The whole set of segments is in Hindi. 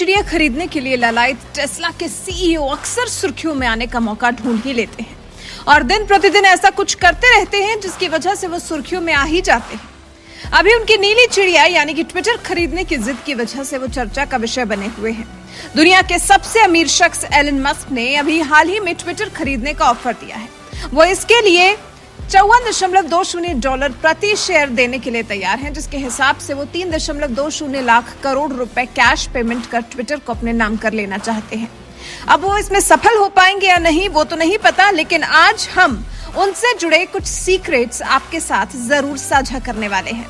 चिड़िया खरीदने के लिए लालायित टेस्ला के सीईओ अक्सर सुर्खियों में आने का मौका ढूंढ ही लेते हैं और दिन प्रतिदिन ऐसा कुछ करते रहते हैं जिसकी वजह से वो सुर्खियों में आ ही जाते हैं। अभी उनकी नीली चिड़िया यानी कि ट्विटर खरीदने की जिद की वजह से वो चर्चा का विषय बने हुए हैं। दुनिया के सबसे अमीर शख्स एलन मस्क ने अभी हाल ही में ट्विटर खरीदने का ऑफर दिया है। वो इसके लिए $54.20 प्रति शेयर देने के लिए तैयार हैं, जिसके हिसाब से वो 3.20 लाख करोड़ रुपए कैश पेमेंट कर ट्विटर को अपने नाम कर लेना चाहते हैं। अब वो इसमें सफल हो पाएंगे या नहीं वो तो नहीं पता, लेकिन आज हम उनसे जुड़े कुछ सीक्रेट्स आपके साथ जरूर साझा करने वाले हैं।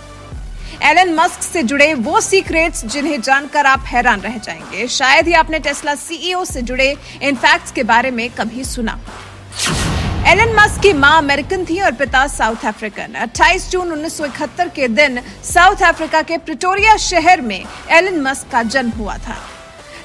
एलन मस्क से जुड़े वो सीक्रेट्स जिन्हें जानकर आप हैरान रह जाएंगे। शायद ही आपने टेस्ला सीईओ से जुड़े इन फैक्ट्स के बारे में कभी सुना। एलन मस्क की मां अमेरिकन थी और पिता साउथ अफ्रीकन। 28 जून 1971 के दिन साउथ अफ्रीका के प्रिटोरिया शहर में एलन मस्क का जन्म हुआ था।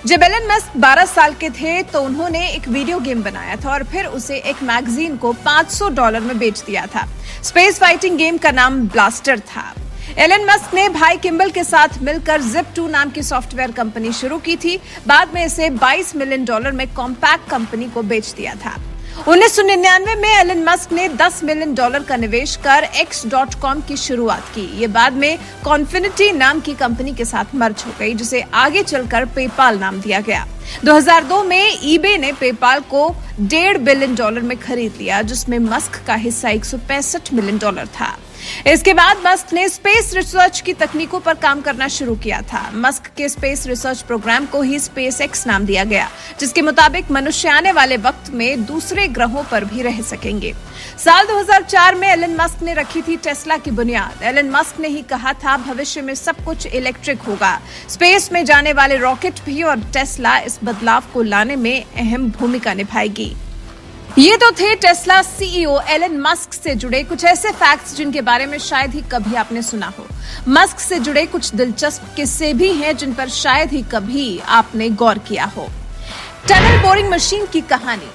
जब एलन मस्क 12 साल के थे तो उन्होंने एक वीडियो गेम बनाया था और फिर उसे एक मैगजीन को $500 में बेच दिया था। स्पेस फाइटिंग गेम का नाम ब्लास्टर था। एलन मस्क ने भाई किम्बल के साथ मिलकर Zip2 नाम की सॉफ्टवेयर कंपनी शुरू की थी। बाद में इसे $22 मिलियन में कॉम्पैक्ट कंपनी को बेच दिया था। 1999 में एलन मस्क ने $10 मिलियन का निवेश कर X.com की शुरुआत की। ये बाद में कॉन्फिनिटी नाम की कंपनी के साथ मर्ज हो गई, जिसे आगे चलकर पेपाल नाम दिया गया। 2002 में ईबे ने पेपाल को $1.5 बिलियन में खरीद लिया, जिसमें मस्क का हिस्सा $165 मिलियन था। इसके बाद मस्क ने स्पेस रिसर्च की तकनीकों पर काम करना शुरू किया था। मस्क के स्पेस रिसर्च प्रोग्राम को ही SpaceX नाम दिया गया, जिसके मुताबिक मनुष्य आने वाले वक्त में दूसरे ग्रहों पर भी रह सकेंगे। साल 2004 में एलन मस्क ने रखी थी टेस्ला की बुनियाद। एलन मस्क ने ही कहा था भविष्य में सब कुछ इलेक्ट्रिक होगा, स्पेस में जाने वाले रॉकेट भी, और टेस्ला इस बदलाव को लाने में अहम भूमिका निभाएगी। ये तो थे टेस्ला सीईओ एलन मस्क से जुड़े कुछ ऐसे फैक्ट्स जिनके बारे में शायद ही कभी आपने सुना हो। मस्क से जुड़े कुछ दिलचस्प किस्से भी हैं जिन पर शायद ही कभी आपने गौर किया हो। टनल बोरिंग मशीन की कहानी।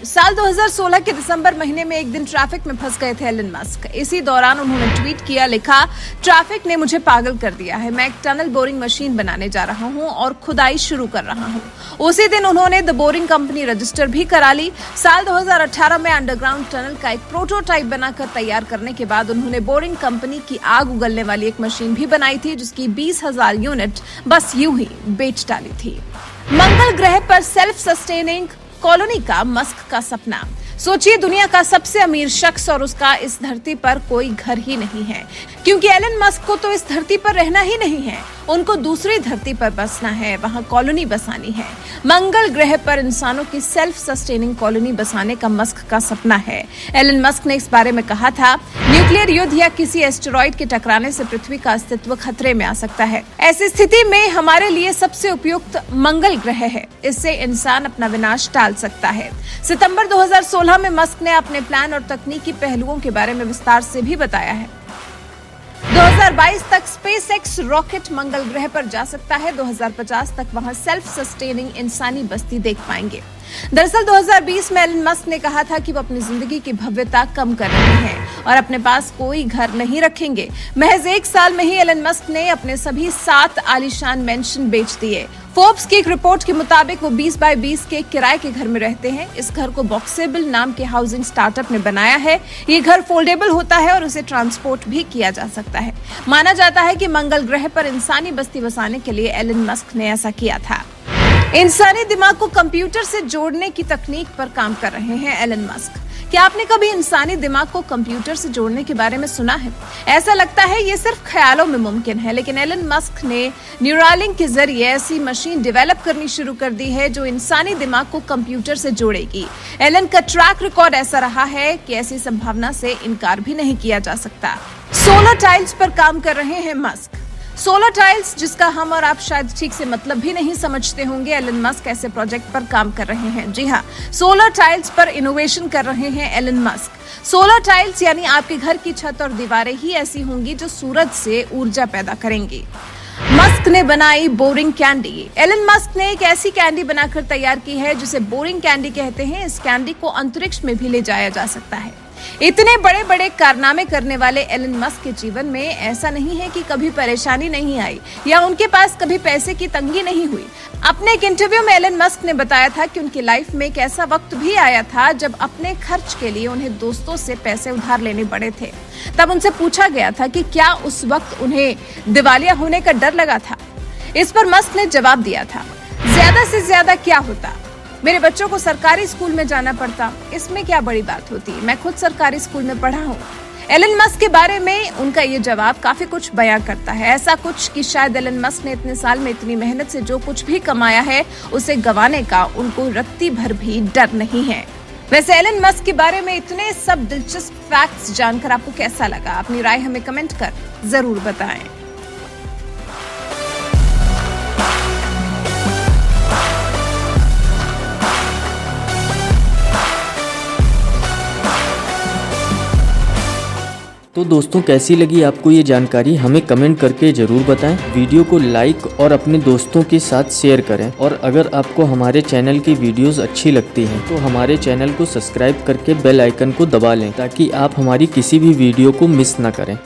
साल 2016 के दिसंबर महीने में एक दिन ट्रैफिक में फंस गए थे एलन मस्क। इसी दौरान उन्होंने ट्वीट किया, लिखा, ट्रैफिक ने मुझे पागल कर दिया है। मैं एक टनल बोरिंग मशीन बनाने जा रहा हूं और खुदाई शुरू कर रहा हूं। उसी दिन उन्होंने द बोरिंग कंपनी रजिस्टर भी करा ली। साल 2018 में अंडरग्राउंड टनल का एक प्रोटोटाइप बनाकर तैयार करने के बाद उन्होंने बोरिंग कंपनी की आग उगलने वाली एक मशीन भी बनाई थी, जिसकी 20,000 यूनिट बस यूं ही बेच डाली थी। मंगल ग्रह पर सेल्फ सस्टेनिंग कॉलोनी का मस्क का सपना। सोचिए, दुनिया का सबसे अमीर शख्स और उसका इस धरती पर कोई घर ही नहीं है, क्योंकि एलन मस्क को तो इस धरती पर रहना ही नहीं है, उनको दूसरी धरती पर बसना है, वहां कॉलोनी बसानी है। मंगल ग्रह पर इंसानों की सेल्फ सस्टेनिंग कॉलोनी बसाने का मस्क का सपना है। एलन मस्क ने इस बारे में कहा था, न्यूक्लियर युद्ध या किसी एस्टेरॉइड के टकराने से पृथ्वी का अस्तित्व खतरे में आ सकता है। ऐसी स्थिति में हमारे लिए सबसे उपयुक्त मंगल ग्रह है। इससे इंसान अपना विनाश टाल सकता है। सितंबर 2016 में मस्क ने अपने प्लान और तकनीकी पहलुओं के बारे में विस्तार से भी बताया है। 2022 तक SpaceX रॉकेट मंगल ग्रह पर जा सकता है। 2050 तक वहां सेल्फ सस्टेनिंग इंसानी बस्ती देख पाएंगे। दरअसल 2020 में एलन मस्क ने कहा था कि वो अपनी जिंदगी की भव्यता कम कर रहे हैं और अपने पास कोई घर नहीं रखेंगे। महज 1 साल में ही एलन मस्क ने अपने सभी 7 आलीशान मैंशन बेच दिए। फोर्ब्स की एक रिपोर्ट के मुताबिक वो 20 बाय 20 के किराए के घर में रहते हैं। इस घर को बॉक्सेबल नाम के हाउसिंग स्टार्टअप ने बनाया है। ये घर फोल्डेबल होता है और उसे ट्रांसपोर्ट भी किया जा सकता है। माना जाता है कि मंगल ग्रह पर इंसानी बस्ती बसाने के लिए एलन मस्क ने ऐसा किया था। इंसानी दिमाग को कंप्यूटर से जोड़ने की तकनीक पर काम कर रहे हैं एलन मस्क। क्या आपने कभी इंसानी दिमाग को कंप्यूटर से जोड़ने के बारे में सुना है? ऐसा लगता है ये सिर्फ ख्यालों में मुमकिन है, लेकिन एलन मस्क ने न्यूरालिंक के जरिए ऐसी मशीन डेवलप करनी शुरू कर दी है जो इंसानी दिमाग को कंप्यूटर से जोड़ेगी। एलन का ट्रैक रिकॉर्ड ऐसा रहा है कि ऐसी संभावना से इनकार भी नहीं किया जा सकता। सोलर टाइल्स पर काम कर रहे हैं मस्क। सोलर टाइल्स, जिसका हम और आप शायद ठीक से मतलब भी नहीं समझते होंगे, एलन मस्क ऐसे प्रोजेक्ट पर काम कर रहे हैं। जी हाँ, सोलर टाइल्स पर इनोवेशन कर रहे हैं एलन मस्क। सोलर टाइल्स यानी आपके घर की छत और दीवारें ही ऐसी होंगी जो सूरज से ऊर्जा पैदा करेंगी। मस्क ने बनाई बोरिंग कैंडी। एलन मस्क ने एक ऐसी कैंडी बनाकर तैयार की है जिसे बोरिंग कैंडी कहते हैं। इस कैंडी को अंतरिक्ष में भी ले जाया जा सकता है। इतने बड़े बड़े कारनामे करने वाले एलन मस्क के जीवन में ऐसा नहीं है कि कभी परेशानी नहीं आई या उनके पास कभी पैसे की तंगी नहीं हुई। अपने एक इंटरव्यू में एलन मस्क ने बताया था कि उनकी लाइफ में एक ऐसा वक्त भी आया था जब अपने खर्च के लिए उन्हें दोस्तों से पैसे उधार लेने पड़े थे। तब उनसे पूछा गया था कि क्या उस वक्त उन्हें दिवालिया होने का डर लगा था। इस पर मस्क ने जवाब दिया था, ज्यादा से ज्यादा क्या होता, मेरे बच्चों को सरकारी स्कूल में जाना पड़ता, इसमें क्या बड़ी बात होती, मैं खुद सरकारी स्कूल में पढ़ा हूँ। एलन मस्क के बारे में उनका ये जवाब काफी कुछ बयां करता है। ऐसा कुछ कि शायद एलन मस्क ने इतने साल में इतनी मेहनत से जो कुछ भी कमाया है उसे गंवाने का उनको रत्ती भर भी डर नहीं है। वैसे एलन मस्क के बारे में इतने सब दिलचस्प फैक्ट्स जानकर आपको कैसा लगा? अपनी राय हमें कमेंट कर जरूर बताएं। तो दोस्तों कैसी लगी आपको ये जानकारी हमें कमेंट करके ज़रूर बताएं। वीडियो को लाइक और अपने दोस्तों के साथ शेयर करें और अगर आपको हमारे चैनल की वीडियोस अच्छी लगती हैं तो हमारे चैनल को सब्सक्राइब करके बेल आइकन को दबा लें ताकि आप हमारी किसी भी वीडियो को मिस ना करें।